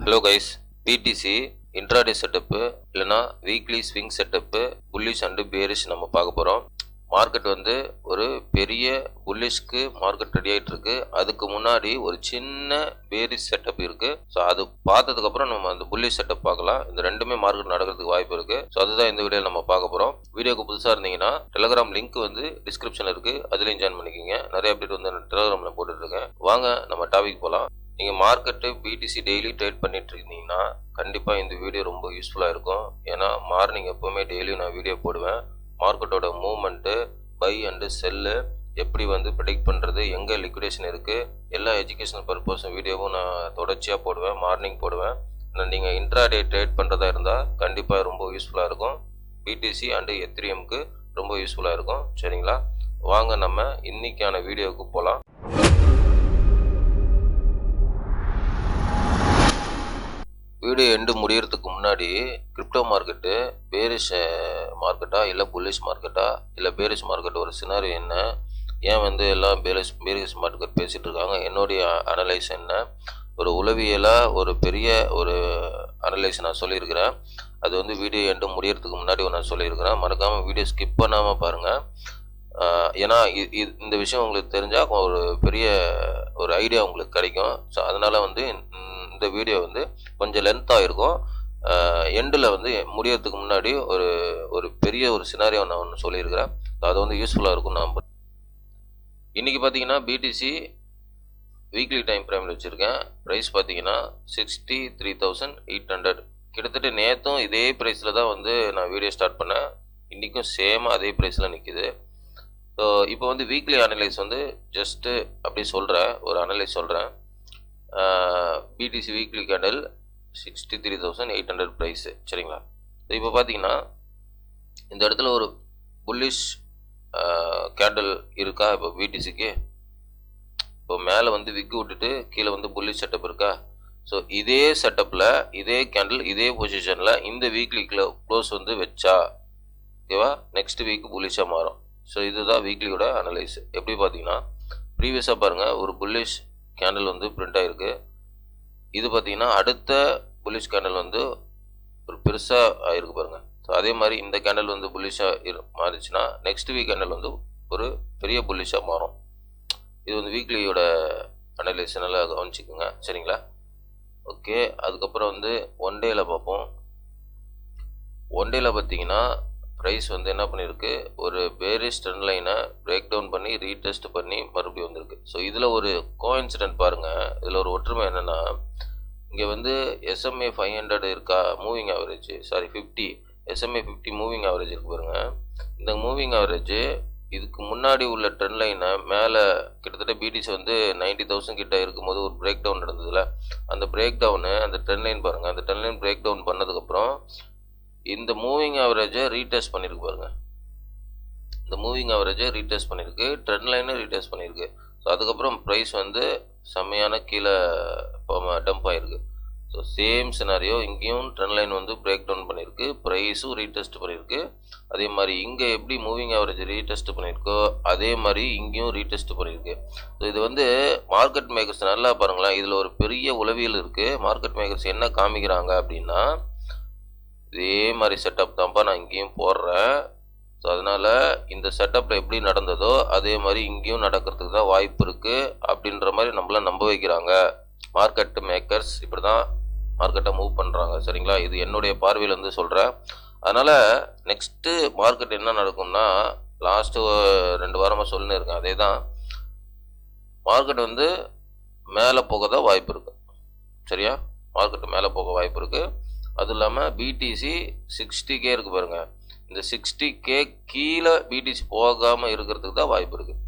Hello guys, BTC intraday setup இல்லைனா weekly swing setup bullish and bearish நம்ம பார்க்க போகிறோம். மார்க்கெட் வந்து ஒரு பெரிய புல்லிஷ்க்கு மார்க்கெட் ரெடி ஆகிட்டு இருக்கு. அதுக்கு முன்னாடி ஒரு சின்ன பேரிஷ் செட்டப் இருக்கு. ஸோ அது பார்த்ததுக்கப்புறம் நம்ம அந்த புல்லிஷ் செட்டப் பார்க்கலாம். இந்த ரெண்டுமே மார்க்கெட் நடக்கிறதுக்கு வாய்ப்பு இருக்கு. ஸோ அதுதான் இந்த வீடியோவில் நம்ம பார்க்க போகிறோம். வீடியோக்கு புதுசாக இருந்தீங்கன்னா டெலிகிராம் லிங்க் வந்து டிஸ்கிரிப்ஷனில் இருக்கு, அதுலேயும் ஜாயின் பண்ணிக்கிங்க. நிறைய அப்டேட் வந்து டெலிகிராமில் போட்டுட்டு இருக்கேன். வாங்க நம்ம டாபிக் போகலாம். நீங்கள் மார்க்கெட்டு பிடிசி டெய்லி ட்ரேட் பண்ணிட்டு இருந்தீங்கன்னா கண்டிப்பாக இந்த வீடியோ ரொம்ப யூஸ்ஃபுல்லாக இருக்கும். ஏன்னா மார்னிங் எப்போவுமே டெய்லியும் நான் வீடியோ போடுவேன். மார்க்கெட்டோட மூவ்மெண்ட்டு, பை அண்டு செல்லு எப்படி வந்து ப்ரெடிக்ட் பண்ணுறது, எங்கே லிக்விடேஷன் இருக்குது, எல்லா எஜுகேஷனல் பர்பஸும் வீடியோவும் நான் தொடர்ச்சியாக போடுவேன், மார்னிங் போடுவேன். நீங்கள் இன்ட்ராடே ட்ரேட் பண்ணுறதா இருந்தால் கண்டிப்பாக ரொம்ப யூஸ்ஃபுல்லாக இருக்கும். பிடிசி அண்டு எத்ரிஎம்க்கு ரொம்ப யூஸ்ஃபுல்லாக இருக்கும். சரிங்களா, வாங்க நம்ம இன்னைக்கான வீடியோவுக்கு போகலாம். வீடியோ எண்டு முடியறதுக்கு முன்னாடி கிரிப்டோ மார்க்கெட்டு பேரிஷ் மார்க்கெட்டா இல்லை புல்லிஷ் மார்க்கெட்டா இல்லை பேரிஷ் மார்க்கெட் ஒரு சினாரி என்ன, ஏன் வந்து எல்லாம் பேரிஷ் மார்க்கெட் பேசிகிட்டு இருக்காங்க, என்னுடைய அனலைஸ் என்ன, ஒரு உளவியலாக ஒரு பெரிய ஒரு அனலைஸ் நான் சொல்லியிருக்கிறேன். அது வந்து வீடியோ எண்டு முடியறதுக்கு முன்னாடி நான் சொல்லியிருக்கிறேன். மறக்காமல் வீடியோ ஸ்கிப் பண்ணாமல் பாருங்கள். ஏன்னா இந்த விஷயம் உங்களுக்கு தெரிஞ்சால் ஒரு பெரிய ஒரு ஐடியா உங்களுக்கு கிடைக்கும். ஸோ அதனால் வந்து இந்த வீடியோ வந்து கொஞ்சம் லென்த்தாக இருக்கும். எண்டில் வந்து முடியறதுக்கு முன்னாடி ஒரு பெரிய ஒரு சினாரியோ நான் ஒன்று சொல்லியிருக்கிறேன். அது வந்து யூஸ்ஃபுல்லாக இருக்கும். நான் இன்றைக்கி பார்த்தீங்கன்னா பிடிசி வீக்லி டைம் ஃப்ரேமில் வச்சுருக்கேன். ப்ரைஸ் பார்த்தீங்கன்னா 63,800. கிட்டத்தட்ட நேற்றும் இதே ப்ரைஸில் தான் வந்து நான் வீடியோ ஸ்டார்ட் பண்ணேன். இன்றைக்கும் சேமாக அதே ப்ரைஸில் நிற்கிது. ஸோ இப்போ வந்து வீக்லி அனலைஸ் வந்து ஜஸ்ட்டு அப்படி சொல்கிறேன், ஒரு அனலைஸ் சொல்கிறேன். BTC weekly candle 63,800 price. சரிங்களா, இப்போ பார்த்தீங்கன்னா இந்த இடத்துல ஒரு புல்லிஷ் கேண்டில் இருக்கா இப்போ பிடிசிக்கு. இப்போ மேலே வந்து விக்கு விட்டுட்டு கீழே வந்து புல்லிஷ் செட்டப் இருக்கா. ஸோ இதே செட்டப்பில் இதே கேண்டில் இதே பொசிஷனில் இந்த வீக்லி க்ளோஸ் வந்து வச்சா ஓகேவா, நெக்ஸ்ட் வீக் புல்லிஷாக மாறும். ஸோ இதுதான் வீக்லியோட அனலைஸ். எப்படி பார்த்தீங்கன்னா ப்ரீவியஸாக பாருங்கள், ஒரு புல்லிஷ் கேண்டில் வந்து பிரிண்ட் ஆகிருக்கு. இது பார்த்தீங்கன்னா அடுத்த புல்லிஷ் கேண்டில் வந்து ஒரு பெருசாக ஆகிருக்கு பாருங்கள். ஸோ அதே மாதிரி இந்த கேண்டில் வந்து புல்லிஷாக மாறிச்சுன்னா நெக்ஸ்ட் வீக் கேண்டில் வந்து ஒரு பெரிய புல்லிஷாக மாறும். இது வந்து வீக்லியோட அனலைஸ் நல்லா கவனிச்சிக்கோங்க. சரிங்களா, ஓகே. அதுக்கப்புறம் வந்து ஒன் டேயில் பார்ப்போம். ஒன் டேயில் பார்த்தீங்கன்னா ப்ரைஸ் வந்து என்ன பண்ணியிருக்கு, ஒரு பேரிஷ் ட்ரெண்ட் லைனை பிரேக் டவுன் பண்ணி ரீடெஸ்ட் பண்ணி மறுபடியும் வந்திருக்கு. ஸோ இதில் ஒரு கோஇன்சிடென்ட் பாருங்கள். இதில் ஒரு ஒற்றுமை என்னென்னா, இங்கே வந்து SMA 500 இருக்கா, moving average 50 SMA 50 moving average இருக்கு பாருங்கள். இந்த மூவிங் ஆவரேஜ் இதுக்கு முன்னாடி உள்ள ட்ரெண்ட் லைனை மேலே கிட்டத்தட்ட பிடிசி வந்து 90,000 கிட்ட இருக்கும்போது ஒரு பிரேக் டவுன் நடந்ததுல, அந்த பிரேக் டவுனு அந்த ட்ரெண்ட் லைன் பாருங்கள். அந்த ட்ரெண்ட் லைன் பிரேக் டவுன் பண்ணதுக்கப்புறம் இந்த மூவிங் ஆவரேஜை ரீடெஸ்ட் பண்ணியிருக்கு பாருங்க. இந்த மூவிங் ஆவரேஜை ரீடெஸ்ட் பண்ணியிருக்கு, ட்ரெண்ட் லைனை ரீடெஸ்ட் பண்ணியிருக்கு. ஸோ அதுக்கப்புறம் ப்ரைஸ் வந்து செம்மையான கீழே டம்ப் ஆகிருக்கு. ஸோ சேம் சினாரியோ இங்கேயும் ட்ரெண்ட் லைன் வந்து பிரேக் டவுன் பண்ணியிருக்கு, ப்ரைஸும் ரீடெஸ்ட் பண்ணியிருக்கு. அதே மாதிரி இங்கே எப்படி மூவிங் ஆவரேஜ் ரீடெஸ்ட் பண்ணியிருக்கோ அதே மாதிரி இங்கேயும் ரீடெஸ்ட் பண்ணியிருக்கு. ஸோ இது வந்து மார்க்கெட் மேக்கர்ஸ் நல்லா பாருங்களேன். இதில் ஒரு பெரிய உளவியல் இருக்குது. மார்க்கெட் மேக்கர்ஸ் என்ன காமிக்கிறாங்க அப்படின்னா, இதே மாதிரி செட்டப் தான்ப்பா நான் இங்கேயும் போடுறேன். ஸோ அதனால் இந்த செட்டப்பில் எப்படி நடந்ததோ அதே மாதிரி இங்கேயும் நடக்கிறதுக்கு தான் வாய்ப்பு இருக்குது அப்படின்ற மாதிரி நம்மள நம்ப வைக்கிறாங்க. மார்க்கெட் மேக்கர்ஸ் இப்படி தான் மார்க்கெட்டை மூவ் பண்ணுறாங்க. சரிங்களா, இது என்னுடைய பார்வையிலேருந்து சொல்கிறேன். அதனால் நெக்ஸ்ட்டு மார்க்கெட் என்ன நடக்கும்னா, லாஸ்ட்டு 2 வாரமாக சொல்லின்னு இருக்கேன் அதே தான். மார்க்கெட் வந்து மேலே போக தான் வாய்ப்பு இருக்குது. சரியா, மார்க்கெட்டு மேலே போக வாய்ப்பு இருக்குது. அதுவும் இல்லாமல் பிடிசி 60K இருக்குது பாருங்கள். இந்த 60K கீழே பிடிசி போகாமல் இருக்கிறதுக்கு தான் வாய்ப்பு இருக்குது.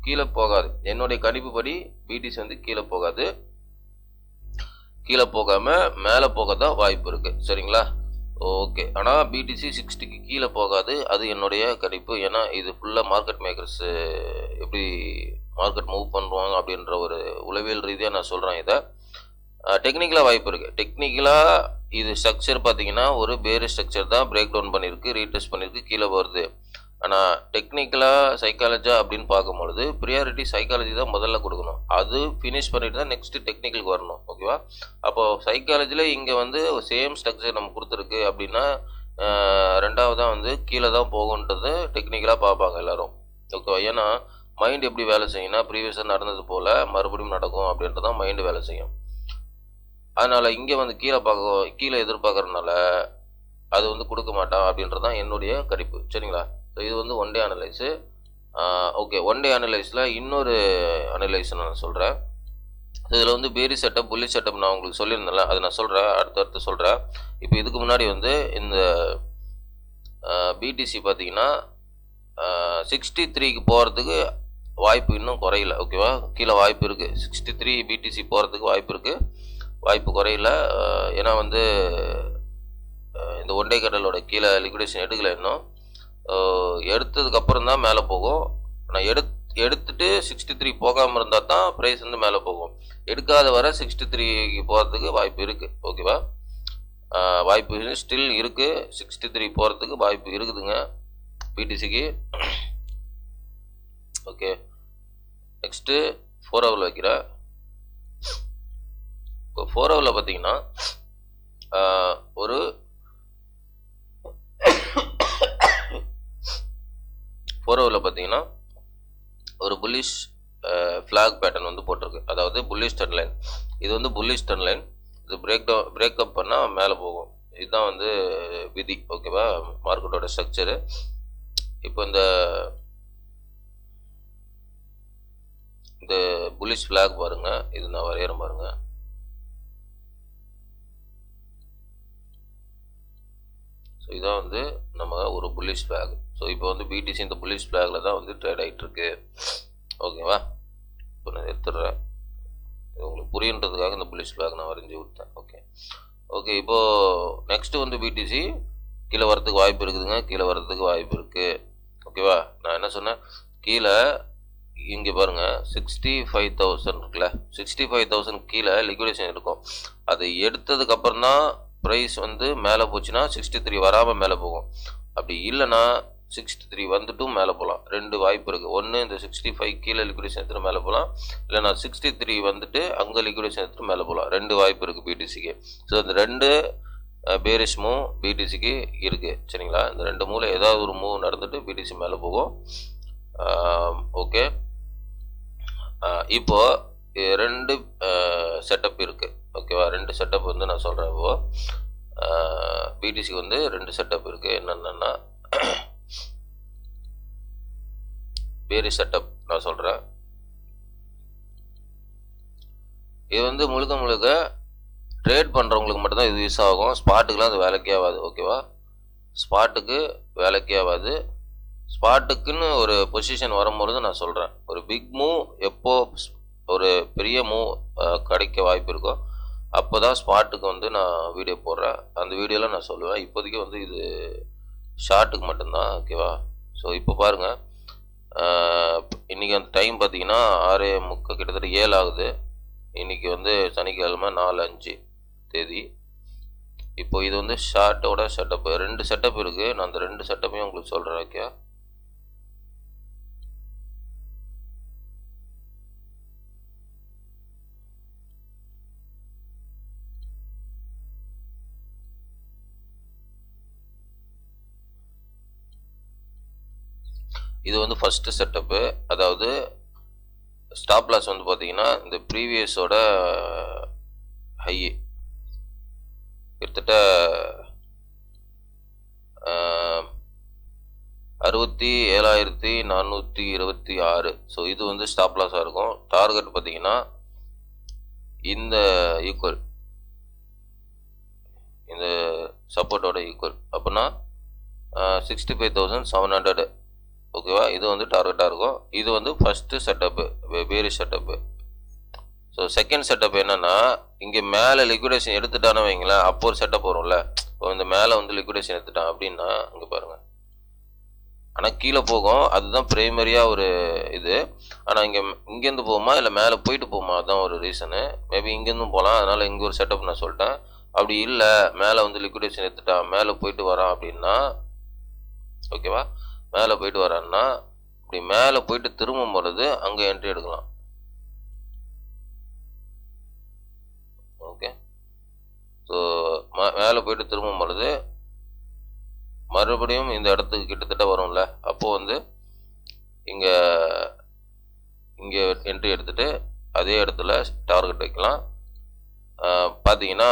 கீழே போகாது. என்னுடைய கணிப்புப்படி பிடிசி வந்து கீழே போகாது. கீழே போகாமல் மேலே போக தான் வாய்ப்பு இருக்குது. சரிங்களா, ஓகே. ஆனால் பிடிசி 60க்கு கீழே போகாது, அது என்னுடைய கணிப்பு. ஏன்னா இது ஃபுல்லாக மார்க்கெட் மேக்கர்ஸு எப்படி மார்க்கெட் மூவ் பண்ணுவாங்க அப்படின்ற ஒரு உளவியல் ரீதியாக நான் சொல்கிறேன். இதை டெக்னிக்கலாக வாய்ப்பு இருக்குது. டெக்னிக்கலாக இது ஸ்ட்ரக்சர் பார்த்தீங்கன்னா ஒரு பேரிஷ் ஸ்ட்ரக்சர் தான், பிரேக் டவுன் பண்ணியிருக்கு, ரீடெஸ்ட் பண்ணியிருக்கு, கீழே வருது. ஆனால் டெக்னிக்கலாக சைக்காலஜா அப்படின்னு பார்க்கும்பொழுது ப்ரியாரிட்டி சைக்காலஜி தான் முதல்ல கொடுக்கணும். அது ஃபினிஷ் பண்ணிட்டு தான் நெக்ஸ்ட்டு டெக்னிக்கலுக்கு வரணும். ஓகேவா? அப்போது சைக்காலஜியில் இங்கே வந்து சேம் ஸ்ட்ரக்சர் நம்ம கொடுத்துருக்கு அப்படின்னா ரெண்டாவதாக வந்து கீழே தான் போகுன்றது டெக்னிக்கலாக பார்ப்பாங்க எல்லோரும். ஓகேவா? ஏன்னா மைண்ட் எப்படி வேலை செய்யும்னா ப்ரீவியஸாக நடந்தது போல் மறுபடியும் நடக்கும் அப்படின்றது தான் மைண்டு வேலை செய்யும். அதனால் இங்கே வந்து கீழே எதிர்பார்க்கறதுனால அது வந்து கொடுக்க மாட்டான் அப்படின்றது தான் என்னுடைய கணிப்பு. சரிங்களா? ஸோ இது வந்து one day analyse. Okay, one day அனலைஸில் இன்னொரு அனலைஸ் நான் சொல்கிறேன். இதில் வந்து பேரி செட்டப் புல்லி செட்டப் நான் உங்களுக்கு சொல்லியிருந்தேன்ல, அதை நான் சொல்கிறேன், அடுத்தடுத்து சொல்கிறேன். இப்போ இதுக்கு முன்னாடி வந்து இந்த பிடிசி பார்த்தீங்கன்னா 63க்கு போகிறதுக்கு வாய்ப்பு இன்னும் குறையல. ஓகேவா? கீழே வாய்ப்பு இருக்குது. 63 பிடிசி போகிறதுக்கு வாய்ப்பு இருக்குது, வாய்ப்பு குறையல. ஏன்னா வந்து இந்த ஒன் டே கடலோட கீழே லிக்விடேஷன் எடுக்கலை இன்னும். எடுத்ததுக்கப்புறம் தான் மேலே போகும். ஆனால் எடுத்துட்டு 63 போகாமல் இருந்தால் தான் ப்ரைஸ் வந்து மேலே போகும். எடுக்காத வர 63க்கு போகிறதுக்கு வாய்ப்பு இருக்குது. ஓகேவா? வாய்ப்பு ஸ்டில் இருக்குது. 63 போகிறதுக்கு வாய்ப்பு இருக்குதுங்க பிடிசிக்கு. ஓகே, நெக்ஸ்ட்டு 4 ஹவரில் வைக்கிறேன். இப்போ 4 ஹவரில் பார்த்தீங்கன்னா ஒரு 4 ஹவரில் பார்த்தீங்கன்னா ஒரு புல்லிஷ் ஃப்ளாக் பேட்டர்ன் வந்து போட்டிருக்கு. அதாவது புல்லிஷ் ட்ரெண்ட் லைன். இது வந்து புல்லிஷ் ட்ரெண்ட் லைன். இது பிரேக்கப் பண்ணால் மேலே போகும். இதுதான் வந்து விதி. ஓகேவா? மார்க்கெட்டோட ஸ்ட்ரக்சரு. இப்போ இந்த புல்லிஷ் ஃப்ளாக் பாருங்கள். இது நான் வரையறேன் பாருங்கள். ஸோ இதான் வந்து நம்ம ஒரு புல்லிஷ் ஃப்ளாக். ஸோ இப்போ வந்து பிடிசி இந்த புல்லிஷ் ஃப்ளாகில் தான் வந்து ட்ரேட் ஆகிட்டுருக்கு. ஓகேவா? இப்போ நான் எடுத்துடுறேன். இது உங்களுக்கு புரியுன்றதுக்காக இந்த புல்லிஷ் ஃப்ளாக் நான் வரைஞ்சி விட்டேன். ஓகே, இப்போது நெக்ஸ்ட்டு வந்து பிடிசி கீழே வரதுக்கு வாய்ப்பு இருக்குதுங்க. கீழே வரதுக்கு வாய்ப்பு இருக்குது. ஓகேவா? நான் என்ன சொன்னேன், கீழே இங்கே பாருங்கள் 65,000 இருக்குல்ல, 65,000 கீழே லிக்விடேஷன் இருக்கும். அதை எடுத்ததுக்கப்புறம் தான் ப்ரைஸ் வந்து மேலே போச்சுன்னா 63 வராமல் மேலே போகும். அப்படி இல்லைன்னா 63 வந்துட்டும் மேலே போகலாம். ரெண்டு வாய்ப்பு இருக்குது. ஒன்று இந்த 65 கீழே லிக்விடேஷன் எடுத்துகிட்டு மேலே போகலாம், இல்லைனா 63 வந்துட்டு அங்கே லிக்விடேஷன் எடுத்துகிட்டு மேலே போகலாம். ரெண்டு வாய்ப்பு இருக்குது பிடிசிக்கு. ஸோ இந்த ரெண்டு பேரிஷ் மூவ் பிடிசிக்கு இருக்குது. சரிங்களா? இந்த ரெண்டு மூவில் ஏதாவது ஒரு மூவ் நடந்துட்டு பிடிசி மேலே போகும். ஓகே, இப்போது ரெண்டு செட்டப் இருக்குது. ஓகேவா? ரெண்டு செட்டப் வந்து நான் சொல்கிறேன். இப்போது பிடிசிக்கு வந்து ரெண்டு செட்டப் இருக்குது. என்னென்னா பேரிஷ் செட்டப் நான் சொல்கிறேன். இது வந்து முழுக்க ட்ரேட் பண்ணுறவங்களுக்கு மட்டும்தான் இது யூஸ் ஆகும். ஸ்பாட்டுக்கெலாம் அது வேலைக்கே ஆகாது. ஓகேவா? ஸ்பாட்டுக்கு வேலைக்கே ஆகாது. ஸ்பாட்டுக்குன்னு ஒரு பொசிஷன் வரும்பொழுது நான் சொல்கிறேன், ஒரு பிக் மூவ் எப்போ ஒரு பெரிய மூவ் கிடைக்க வாய்ப்பு இருக்கோ அப்போ தான் ஸ்பாட்டுக்கு வந்து நான் வீடியோ போடுறேன். அந்த வீடியோவில் நான் சொல்லுவேன். இப்போதைக்கு வந்து இது ஷார்ட்டுக்கு மட்டும்தான். ஓகேவா? ஸோ இப்போ பாருங்கள், இன்றைக்கி அந்த டைம் பார்த்தீங்கன்னா 6:30 கிட்டத்தட்ட 7 ஆகுது. இன்றைக்கி வந்து சனிக்கிழமை 4/5 தேதி. இப்போ இது வந்து ஷார்ட்டோட செட்டப்பு. ரெண்டு செட்டப் இருக்குது. நான் அந்த ரெண்டு செட்டப்பையும் உங்களுக்கு சொல்கிறேன். ஓகே, இது வந்து ஃபஸ்ட்டு செட்டப்பு. அதாவது ஸ்டாப் லாஸ் வந்து பார்த்தீங்கன்னா இந்த ப்ரீவியஸோட ஹை கிட்டத்தட்ட 67,426. ஸோ இது வந்து ஸ்டாப் லாஸாக இருக்கும். டார்கெட் பார்த்தீங்கன்னா இந்த ஈக்குவல், இந்த சப்போர்ட்டோட ஈக்குவல். அப்படின்னா 65,700. ஓகேவா? இது வந்து டார்கெட்டாக இருக்கும். இது வந்து first setup, bearish setup. So second setup என்னென்னா, இங்கே மேலே லிக்விடேஷன் எடுத்துட்டான்னு வைங்களேன், அப்போ ஒரு செட்டப் வரும்ல. இப்போ இந்த மேலே வந்து லிக்விடேஷன் எடுத்துட்டான் அப்படின்னா இங்கே பாருங்கள், ஆனால் கீழே போகும். அதுதான் ப்ரைமரியாக ஒரு இது. ஆனால் இங்கேருந்து போகுமா இல்லை மேலே போயிட்டு போகுமா, அதுதான் ஒரு ரீசனு. மேபி இங்கேருந்தும் போகலாம். அதனால் இங்கே ஒரு செட்டப் நான் சொல்லிட்டேன். அப்படி இல்லை, மேலே வந்து லிக்விடேஷன் எடுத்துட்டான், மேலே போயிட்டு வரான் அப்படின்னா, ஓகேவா, மேலே போயிட்டு வரான்னா இப்படி மேலே போயிட்டு திரும்பும் பொழுது அங்கே என்ட்ரி எடுக்கலாம். ஓகே, ஸோ மேலே போயிட்டு திரும்பும் பொழுது மறுபடியும் இந்த இடத்துக்கு கிட்டத்தட்ட வரும்ல, அப்போது வந்து இங்கே என்ட்ரி எடுத்துகிட்டு அதே இடத்துல டார்கெட் வைக்கலாம். பார்த்தீங்கன்னா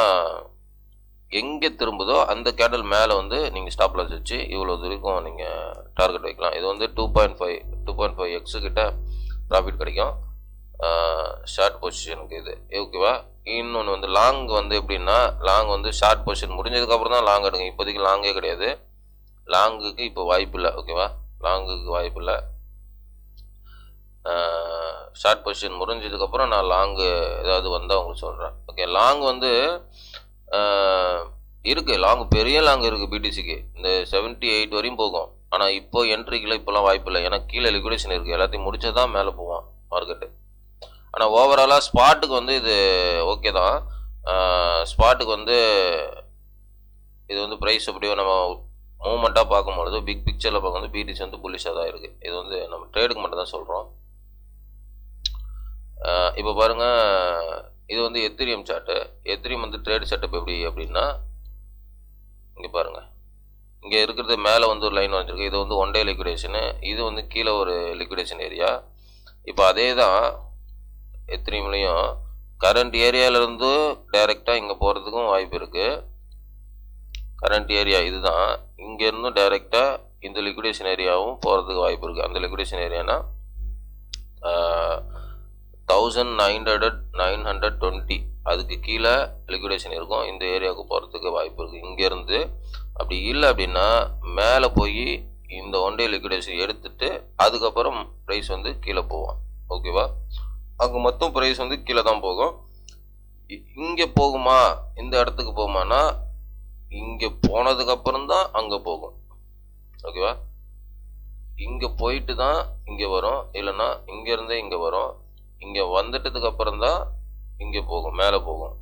எங்கே திரும்புதோ அந்த கேண்டில் மேலே வந்து நீங்கள் ஸ்டாப் லாஸ் வச்சு இவ்வளோ வரைக்கும் நீங்கள் டார்கெட் வைக்கலாம். இது வந்து 2.5 கிட்ட ப்ராஃபிட் கிடைக்கும் ஷார்ட் பொசிஷனுக்கு இது. ஓகேவா? இன்னொன்று வந்து லாங் வந்து எப்படின்னா, லாங் வந்து ஷார்ட் பொசிஷன் முடிஞ்சதுக்கப்புறம் தான் லாங் எடுங்க. இப்போதைக்கு லாங்கே கிடையாது, லாங்குக்கு இப்போ வாய்ப்பு இல்லை. ஓகேவா? லாங்குக்கு வாய்ப்பு இல்லை. ஷார்ட் பொசிஷன் முடிஞ்சதுக்கப்புறம் நான் லாங்கு ஏதாவது வந்தால் உங்களுக்கு சொல்கிறேன். ஓகே, லாங் வந்து இருக்குது, லாங் பெரிய லாங் இருக்குது பிடிசிக்கு. இந்த 78 வரையும் போகும். ஆனால் இப்போ என்ட்ரிக்கெலாம் இப்போலாம் வாய்ப்பு இல்லை, ஏன்னா கீழே லிக்விடேஷன் இருக்குது. எல்லாத்தையும் முடிச்சா தான் மேலே போவான் மார்க்கெட்டு. ஆனால் ஓவராலாக ஸ்பாட்டுக்கு வந்து இது ஓகே தான். ஸ்பாட்டுக்கு வந்து இது வந்து ப்ரைஸ் எப்படியோ நம்ம மூவ்மெண்ட்டாக பார்க்கும்பொழுது பிக் பிக்சரில் பார்க்கும்போது பிடிசி வந்து புல்லிஷாக தான் இருக்குது. இது வந்து நம்ம ட்ரேடுக்கு மட்டும் தான் சொல்கிறோம். இப்போ பாருங்கள், இது வந்து எத்திரியம் சார்ட்டு. எத்திரியம் வந்து ட்ரேட் செட்டப் எப்படி அப்படின்னா, இங்கே பாருங்கள், இங்கே இருக்கிறது மேலே வந்து ஒரு லைன் வந்துருக்கு. இது வந்து ஒன் டே லிக்விடேஷனு, இது வந்து கீழே ஒரு லிக்விடேஷன் ஏரியா. இப்போ அதே தான் எத்திரியம்லேயும் கரண்ட் ஏரியாவிலேருந்து டைரெக்டாக இங்கே போகிறதுக்கும் வாய்ப்பு இருக்குது. கரண்ட் ஏரியா இதுதான், இங்கேருந்தும் டைரெக்டாக இந்த லிக்விடேஷன் ஏரியாவும் போகிறதுக்கு வாய்ப்பு இருக்குது. அந்த லிக்விடேஷன் ஏரியானா 1920 அதுக்கு கீழே லிக்விடேஷன் இருக்கும். இந்த ஏரியாவுக்கு போகிறதுக்கு வாய்ப்பு இருக்குது இங்கேருந்து. அப்படி இல்லை அப்படின்னா மேலே போய் இந்த ஒன் டே லிக்விடேஷன் எடுத்துட்டு அதுக்கப்புறம் ப்ரைஸ் வந்து கீழே போவோம். ஓகேவா? அங்கே மொத்தம் ப்ரைஸ் வந்து கீழே தான் போகும். இங்கே போகுமா, இந்த இடத்துக்கு போகுமானா இங்கே போனதுக்கப்புறம் தான் அங்கே போகும். ஓகேவா? இங்கே போயிட்டு தான் இங்கே வரும், இல்லைன்னா இங்கேருந்தே இங்கே வரும். இங்கே வந்துட்டதுக்கு அப்புறம் தான் இங்கே போகும், மேலே போகும்.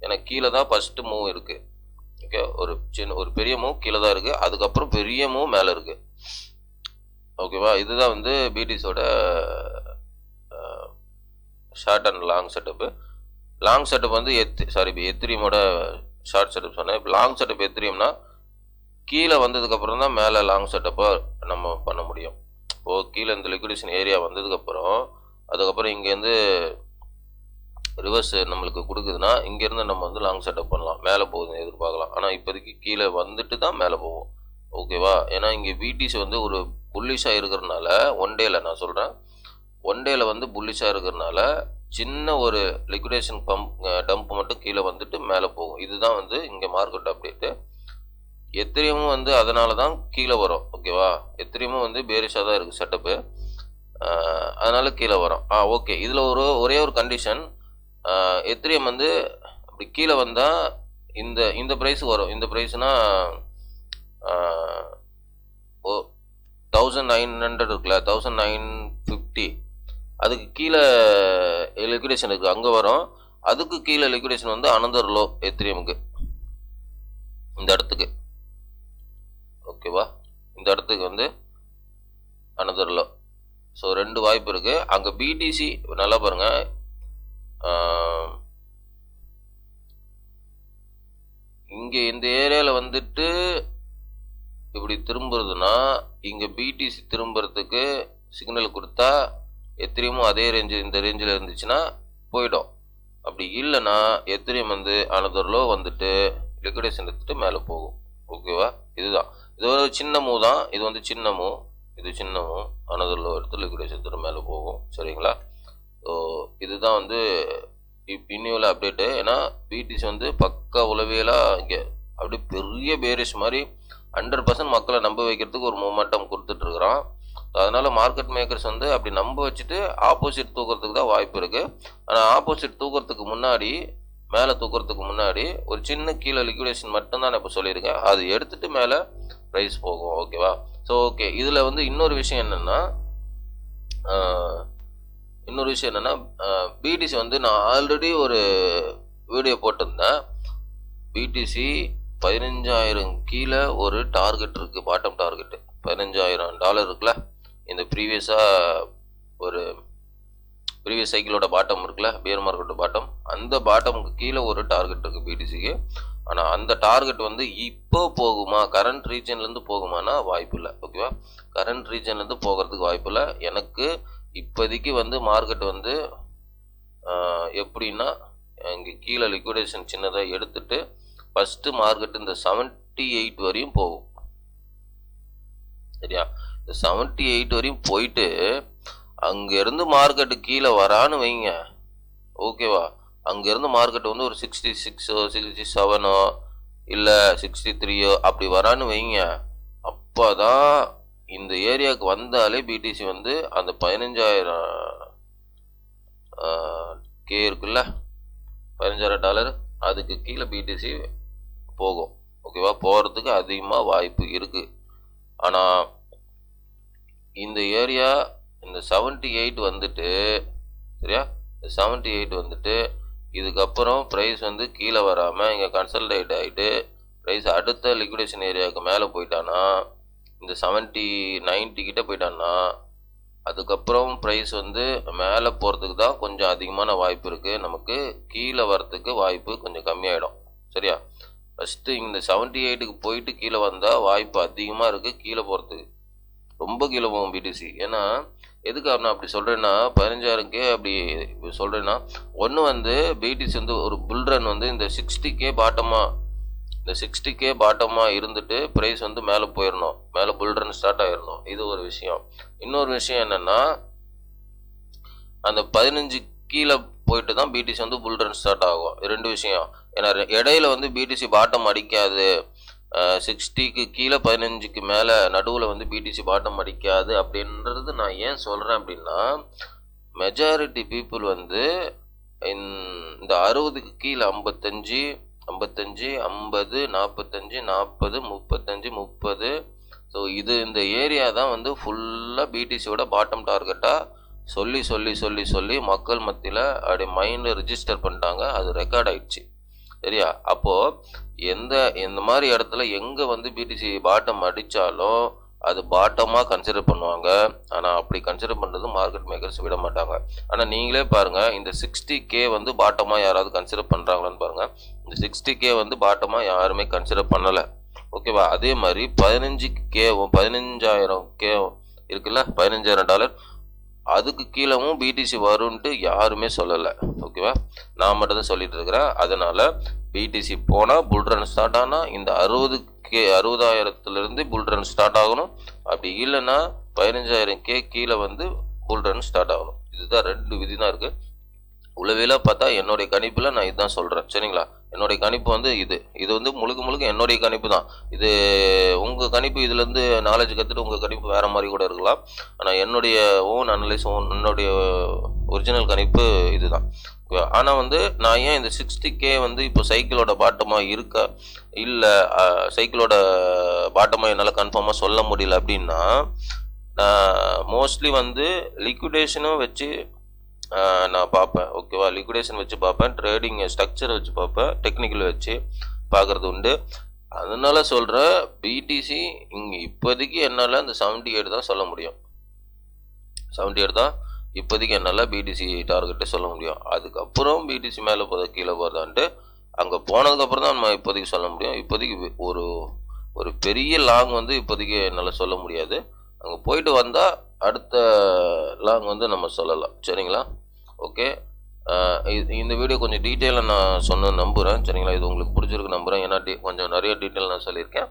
ஏன்னா கீழே தான் ஃபஸ்ட்டு மூவ் இருக்குது. ஓகே, ஒரு பெரிய மூவ் கீழே தான் இருக்குது, அதுக்கப்புறம் பெரிய மூவ் மேலே இருக்குது. ஓகேவா? இதுதான் வந்து பிடிஸோட short and long setup. Long setup வந்து எத்திரியமோட ஷார்ட் செட்டப் சொன்னேன். இப்போ லாங் செட்டப் எத்திரியம்னா கீழே வந்ததுக்கப்புறம் தான் மேலே லாங் செட்டப்பாக நம்ம பண்ண முடியும். இப்போது கீழே இந்த லிக்விடேஷன் ஏரியா வந்ததுக்கப்புறம் அதுக்கப்புறம் இங்கேருந்து ரிவர்ஸ் நம்மளுக்கு கொடுக்குதுன்னா இங்கேருந்து நம்ம வந்து லாங் செட்டப் பண்ணலாம், மேலே போகுதுன்னு எதிர்பார்க்கலாம். ஆனால் இப்போதைக்கு கீழே வந்துட்டு தான் மேலே போவோம். ஓகேவா? ஏன்னா இங்கே பிடிசி வந்து ஒரு புல்லிஷாக இருக்கிறதுனால, ஒன் டேல நான் சொல்கிறேன், ஒன் டேல வந்து புல்லிஷாக இருக்கிறதுனால சின்ன ஒரு லிக்விடேஷன் டம்ப் மட்டும் கீழே வந்துட்டு மேலே போகும். இதுதான் வந்து இங்கே மார்க்கெட் அப்டேட்டு. எத்திரியமும் வந்து அதனால தான் கீழே வரும். ஓகேவா? எத்திரியமும் வந்து பேரிஷாக தான் இருக்குது செட்டப்பு, அதனால கீழே வரும். ஓகே, இதில் ஒரே ஒரு கண்டிஷன், எத்திரியம் வந்து அப்படி கீழே வந்தால் இந்த ப்ரைஸுக்கு வரும். இந்த ப்ரைஸ்னா 1900 இருக்குல்ல, 1950, அதுக்கு கீழே லிக்விடேஷன் இருக்குது, அங்கே வரும். அதுக்கு கீழே லிக்விடேஷன் வந்து அனதர் லோ எத்திரியமுக்கு, இந்த இடத்துக்கு. ஓகேவா? இந்த இடத்துக்கு வந்து அனதர் லோ. ஸோ 2 வாய்ப்பு இருக்குது. அங்கே பிடிசி நல்லா பாருங்கள், இங்கே இந்த ஏரியாவில் வந்துட்டு இப்படி திரும்புறதுன்னா இங்கே பிடிசி திரும்புறதுக்கு சிக்னல் கொடுத்தா எத்திரியமும் அதே ரேஞ்சு இந்த ரேஞ்சில் இருந்துச்சுன்னா போயிடும். அப்படி இல்லைன்னா எத்திரியம் வந்து அனதர் லோ வந்துட்டு லிக்விடேஷன் எடுத்துட்டு மேலே போகும். ஓகேவா? இதுதான், இது ஒரு சின்ன மூவ் தான். இது வந்து சின்ன மூவ், இது சின்ன மூவ், அனதர் லோ எடுத்து லிக்விடேஷன் எடுத்துட்டு மேலே போகும். சரிங்களா? ஸோ இதுதான் வந்து இன்னும் அப்டேட்டு. ஏன்னா பிடிசி வந்து பக்கா உளவியலாக இங்கே அப்படியே பெரிய பேரிஷ் மாதிரி 100% மக்களை நம்ப வைக்கிறதுக்கு ஒரு மூமெண்டம் கொடுத்துட்ருக்குறான். அதனால் மார்க்கெட் மேக்கர்ஸ் வந்து அப்படி நம்ப வச்சுட்டு ஆப்போசிட் தூக்கிறதுக்கு தான் வாய்ப்பு இருக்குது. ஆனால் ஆப்போசிட் தூக்கிறதுக்கு முன்னாடி, மேலே தூக்கிறதுக்கு முன்னாடி ஒரு சின்ன கீழே லிக்விடேஷன் மட்டும்தான் நான் இப்போ சொல்லியிருக்கேன், அது எடுத்துகிட்டு மேலே ப்ரைஸ் போகும். ஓகேவா? ஸோ ஓகே, இதில் வந்து இன்னொரு விஷயம் என்னென்னா, பிடிசி வந்து நான் ஆல்ரெடி ஒரு வீடியோ போட்டிருந்தேன். பிடிசி 15,000 கீழே ஒரு டார்கெட் இருக்குது, பாட்டம் டார்கெட்டு $15,000 இருக்குல்ல, இந்த ஒரு ப்ரீவியஸ் சைக்கிளோட பாட்டம் இருக்குல்ல, பியர் மார்க்கெட்டோட பாட்டம், அந்த பாட்டமுக்கு கீழே ஒரு டார்கெட் இருக்குது பிடிசிக்கு. ஆனால் அந்த டார்கெட் வந்து இப்போ போகுமா, கரண்ட் ரீஜன்லேருந்து போகுமானா வாய்ப்பு இல்லை. ஓகேவா, கரண்ட் ரீஜன்லேருந்து போகிறதுக்கு வாய்ப்பு இல்லை. எனக்கு இப்போதைக்கு வந்து மார்க்கெட் வந்து எப்படின்னா, இங்கே கீழே லிக்விடேஷன் சின்னதாக எடுத்துட்டு ஃபஸ்ட்டு மார்க்கெட் இந்த 78 வரையும் போகும். சரியா, இந்த 78 வரையும் போயிட்டு அங்கேருந்து மார்க்கெட்டு கீழே வரான்னு வைங்க. ஓகேவா, அங்கேருந்து மார்க்கெட் வந்து ஒரு 66 67 இல்லை 63 அப்படி வரான்னு வைங்க. அப்போ தான் இந்த ஏரியாவுக்கு வந்தாலே பிடிசி வந்து அந்த 15,000 கே இருக்குல்ல, $15,000 அதுக்கு கீழே பிடிசி போகும். ஓகேவா, போகிறதுக்கு அதிகமாக வாய்ப்பு இருக்குது. ஆனால் இந்த ஏரியா இந்த 78 வந்துட்டு, சரியா, இந்த 78 வந்துட்டு இதுக்கப்புறம் ப்ரைஸ் வந்து கீழே வராமல் இங்கே கன்சல்டேட் ஆகிட்டு ப்ரைஸ் அடுத்த லிக்விடேஷன் ஏரியாவுக்கு மேலே போயிட்டானா, இந்த 90 கிட்ட போயிட்டான்னா, அதுக்கப்புறம் ப்ரைஸ் வந்து மேலே போகிறதுக்கு தான் கொஞ்சம் அதிகமான வாய்ப்பு இருக்குது. நமக்கு கீழே வரத்துக்கு வாய்ப்பு கொஞ்சம் கம்மியாயிடும். சரியா, ஃபஸ்ட்டு இந்த 78க்கு போயிட்டு கீழே வந்தால் வாய்ப்பு அதிகமாக இருக்குது. கீழே போகிறதுக்கு ரொம்ப கீழே போகும் பிடிசி. ஏன்னா எதுக்காக நான் அப்படி சொல்கிறேன்னா, 15,000K அப்படி சொல்கிறேன்னா, ஒன்று வந்து பிடிசி வந்து ஒரு புல்ரன் வந்து இந்த 60K பாட்டமாக இருந்துட்டு ப்ரைஸ் வந்து மேலே போயிடணும், மேலே புல்ரன் ஸ்டார்ட் ஆகிடணும். இது ஒரு விஷயம். இன்னொரு விஷயம் என்னென்னா, அந்த 15 கீழே போயிட்டு தான் பிடிசி வந்து புல்ரன் ஸ்டார்ட் ஆகும். 2 விஷயம். ஏன்னா இடையில வந்து பிடிசி பாட்டம் அடிக்காது, 60க்கு கீழே 15க்கு மேலே நடுவில் வந்து பிடிசி பாட்டம் அடிக்காது. அப்படின்றது நான் ஏன் சொல்கிறேன் அப்படின்னா, மெஜாரிட்டி பீப்புள் வந்து இந்த 60க்கு கீழே 55 50 45 40 35 30, ஸோ இந்த ஏரியா தான் வந்து ஃபுல்லாக பிடிசியோட பாட்டம் டார்கெட்டாக சொல்லி மக்கள் மத்தியில் அப்படி மைண்டில் ரிஜிஸ்டர் பண்ணிட்டாங்க. அது ரெக்கார்ட் ஆயிடுச்சு. சரியா, அப்போது எந்த மாதிரி இடத்துல எங்கே வந்து பிடிசி பாட்டம் அடித்தாலும் அது பாட்டமாக கன்சிடர் பண்ணுவாங்க. ஆனால் அப்படி கன்சிடர் பண்ணுறது மார்க்கெட் மேக்கர்ஸ் விட மாட்டாங்க. ஆனால் நீங்களே பாருங்கள், இந்த 60K வந்து பாட்டமாக யாராவது கன்சிடர் பண்ணுறாங்களான்னு பாருங்கள். இந்த 60K வந்து பாட்டமாக யாருமே கன்சிடர் பண்ணலை. ஓகேவா, அதே மாதிரி 15,000K இருக்குல்ல, $15,000 அதுக்கு கீழவும் பிடிசி வரும்ன்ட்டு யாருமே சொல்லலை. ஓகேவா, நான் மட்டும் தான் சொல்லிட்டு இருக்கிறேன். அதனால பிடிசி போனால் புல்ரன் ஸ்டார்ட் ஆனால் இந்த 60,000 புல்ரன் ஸ்டார்ட் ஆகணும். அப்படி இல்லைன்னா 15,000K கீழே வந்து புல்ரன் ஸ்டார்ட் ஆகணும். இதுதான் 2 விதி தான் இருக்குது. உளவியலாக பார்த்தா என்னுடைய கணிப்பில் நான் இதுதான் சொல்கிறேன். சரிங்களா, என்னுடைய கணிப்பு வந்து இது வந்து முழுக்க என்னுடைய கணிப்பு தான். இது உங்கள் கணிப்பு, இதுலேருந்து நாலேஜ் கற்றுட்டு உங்கள் கணிப்பு வேறு மாதிரி கூட இருக்கலாம். ஆனால் என்னுடைய ஓன் அனலைஸ், என்னுடைய ஒரிஜினல் கணிப்பு இதுதான். ஆனால் வந்து நான் ஏன் இந்த 60K வந்து இப்போ சைக்கிளோட பாட்டமாக இருக்கா இல்லை சைக்கிளோட பாட்டமாக என்னால் கன்ஃபார்மாக சொல்ல முடியல அப்படின்னா, நான் மோஸ்ட்லி வந்து லிக்விடேஷனும் வச்சு நான் பார்ப்பேன். ஓகேவா, லிக்விடேஷன் வச்சு பார்ப்பேன், ட்ரேடிங் ஸ்ட்ரக்சர் வச்சு பார்ப்பேன், டெக்னிக்கல் வச்சு பார்க்குறது உண்டு. அதனால சொல்கிறேன், பிடிசி இங்கே இப்போதைக்கு என்னால் இந்த 78 தான் சொல்ல முடியும். 78 தான் இப்போதைக்கு என்னால் பிடிசி டார்கெட்டை சொல்ல முடியும். அதுக்கப்புறம் பிடிசி மேலே போதா கீழே போதான்ட்டு அங்கே போனதுக்கப்புறம் தான் நம்ம இப்போதைக்கு சொல்ல முடியும். இப்போதைக்கு ஒரு பெரிய லாங் வந்து இப்போதைக்கு என்னால் சொல்ல முடியாது. அங்கே போயிட்டு வந்தால் அடுத்த லாங் வந்து நம்ம சொல்லலாம். சரிங்களா, ஓகே. இந்த வீடியோ கொஞ்சம் டீட்டெயிலாக நான் சொன்ன நம்புகிறேன். சரிங்களா, இது உங்களுக்கு பிடிச்சிருக்கு நம்புகிறேன். ஏன்னா கொஞ்சம் நிறைய டீட்டெயில் நான் சொல்லியிருக்கேன்.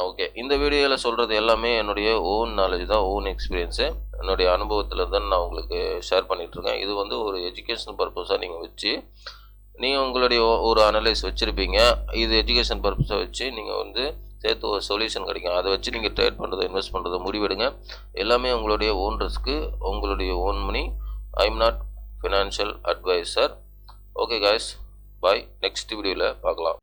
ஓகே, இந்த வீடியோவில் சொல்கிறது எல்லாமே என்னுடைய ஓன் நாலேஜ் தான், ஓன் எக்ஸ்பீரியன்ஸு, என்னுடைய அனுபவத்தில் தான் நான் உங்களுக்கு ஷேர் பண்ணிகிட்ருக்கேன். இது வந்து ஒரு எஜுகேஷன் பர்பஸாக நீங்கள் வச்சு நீங்கள் உங்களுடைய ஒரு அனலைஸ் வச்சுருப்பீங்க. இது எஜுகேஷன் பர்பஸாக வச்சு நீங்கள் வந்து சேர்த்து ஒரு சொல்யூஷன் கிடைக்கும். அதை வச்சு நீங்கள் ட்ரேட் பண்ணுறதை, இன்வெஸ்ட் பண்ணுறதை முடிவெடுங்க. எல்லாமே உங்களுடைய ஓன் ரிஸ்க்கு, உங்களுடைய own money. I am not financial advisor. Okay guys, bye. Next வீடியோவில் பார்க்கலாம்.